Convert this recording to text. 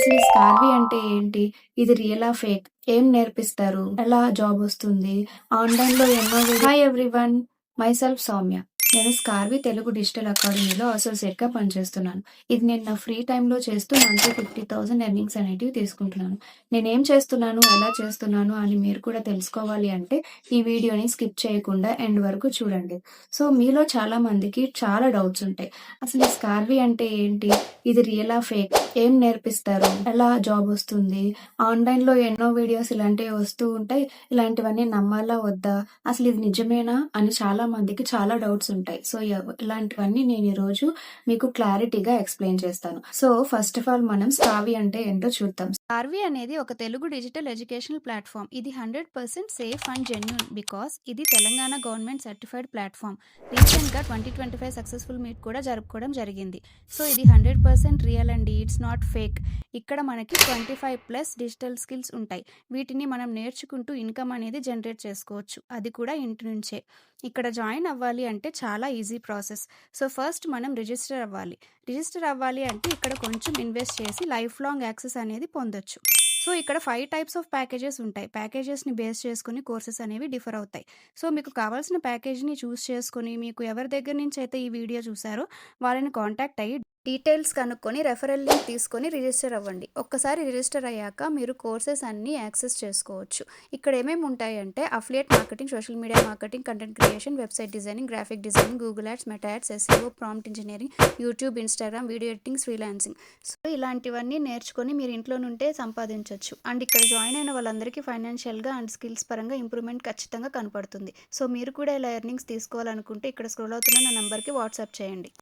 అసలు ఈ స్కార్వీ అంటే ఏంటి? ఇది రియలా? ఫేక్? ఏం నేర్పిస్తారు? ఎలా జాబొస్తుంది? ఆన్‌లైన్‌లో ఎన్నో హాయ్ ఎవ్రీవన్. మైసెల్ఫ్ సౌమ్య. నేను స్కార్వీ తెలుగు డిజిటల్ అకాడమీలో అసోసియేట్‌గా పనిచేస్తున్నాను. ఇది నేను నా ఫ్రీ టైమ్‌లో చేస్తూ మంత్లీ 50,000 ఎర్నింగ్స్ అనేటివి తీసుకుంటున్నాను. నేనేం చేస్తున్నాను, ఎలా చేస్తున్నాను అని మీరు కూడా తెలుసుకోవాలి అంటే ఈ వీడియోని స్కిప్ చేయకుండా ఎండ్ వరకు చూడండి. సో, మీలో చాలా మందికి చాలా డౌట్స్ ఉంటాయి. అసలు ఈ స్కార్వీ అంటే ఏంటి? ఇది రియలా? ఫేక్? ఏం నేర్పిస్తారు? ఎలా జాబొస్తుంది? ఆన్‌లైన్‌లో ఎన్నో వీడియోస్ ఇలాంటివి వస్తూ ఉంటాయి. ఇలాంటివన్నీ నమ్మాలా? వద్దా? అసలు ఇది నిజమేనా? అని చాలా మందికి చాలా డౌట్స్ ఉంటాయి. సో, ఇలాంటివన్నీ నేను ఈరోజు మీకు క్లారిటీగా ఎక్స్‌ప్లెయిన్ చేస్తాను. సో, ఫస్ట్ ఆఫ్ ఆల్ మనం స్కార్వీ అంటే ఏంటో చూద్దాం. స్కార్వీ అనేది ఒక తెలుగు డిజిటల్ ఎడ్యుకేషనల్ ప్లాట్ఫామ్. ఇది 100% సేఫ్ అండ్ జెన్యూన్ బికాస్ ఇది తెలంగాణ గవర్నమెంట్ సర్టిఫైడ్ ప్లాట్ఫామ్. రీసెంట్‌గా 2025 సక్సెస్ఫుల్ మీట్ కూడా జరుపుకోవడం జరిగింది. సో, ఇది 100% రియల్ అండి. It's not fake. ఇక్కడ మనకి 25+ డిజిటల్ స్కిల్స్ ఉంటాయి. వీటిని మనం నేర్చుకుంటూ ఇన్కమ్ అనేది జనరేట్ చేసుకోవచ్చు. అది కూడా ఇంటి నుంచే. ఇక్కడ జాయిన్ అవ్వాలి అంటే చాలా ఈజీ ప్రాసెస్. సో, ఫస్ట్ మనం రిజిస్టర్ అవ్వాలి. రిజిస్టర్ అవ్వాలి అంటే ఇక్కడ కొంచెం ఇన్వెస్ట్ చేసి లైఫ్ లాంగ్ యాక్సెస్ అనేది పొందొచ్చు. సో, ఇక్కడ 5 టైప్స్ ఆఫ్ ప్యాకేజెస్ ఉంటాయి. ప్యాకేజెస్‌ని బేస్ చేసుకొని కోర్సెస్ అనేవి డిఫర్ అవుతాయి. సో, మీకు కావాల్సిన ప్యాకేజ్‌ని చూస్ చేసుకొని మీకు ఎవరి దగ్గర నుంచి అయితే ఈ వీడియో చూసారో వాళ్ళని కాంటాక్ట్ అయ్యి డీటెయిల్స్ కనుక్కొని రెఫరల్ లింక్ తీసుకొని రిజిస్టర్ అవ్వండి. ఒక్కసారి రిజిస్టర్ అయ్యాక మీరు కోర్సెస్ అన్నీ యాక్సెస్ చేసుకోవచ్చు. ఇక్కడ ఏమేమి ఉంటాయంటే affiliate marketing, social media marketing, content creation, website designing, graphic designing, Google ads, meta ads, SEO, prompt engineering, YouTube, Instagram, video editing, freelancing. So, ఇలాంటివన్నీ నేర్చుకొని మీరు ఇంట్లో నుండే సంపాదించొచ్చు. అండ్ ఇక్కడ జాయిన్ అయిన వాళ్ళందరికీ ఫైనాన్షియల్‌గా అండ్ స్కిల్స్ పరంగా ఇంప్రూవ్‌మెంట్ ఖచ్చితంగా కనపడుతుంది. సో, మీరు కూడా ఇలా ఎర్నింగ్స్ తీసుకోవాలనుకుంటే ఇక్కడ స్క్రోల్ అవుతున్న నా నంబర్‌కి వాట్సాప్ చేయండి.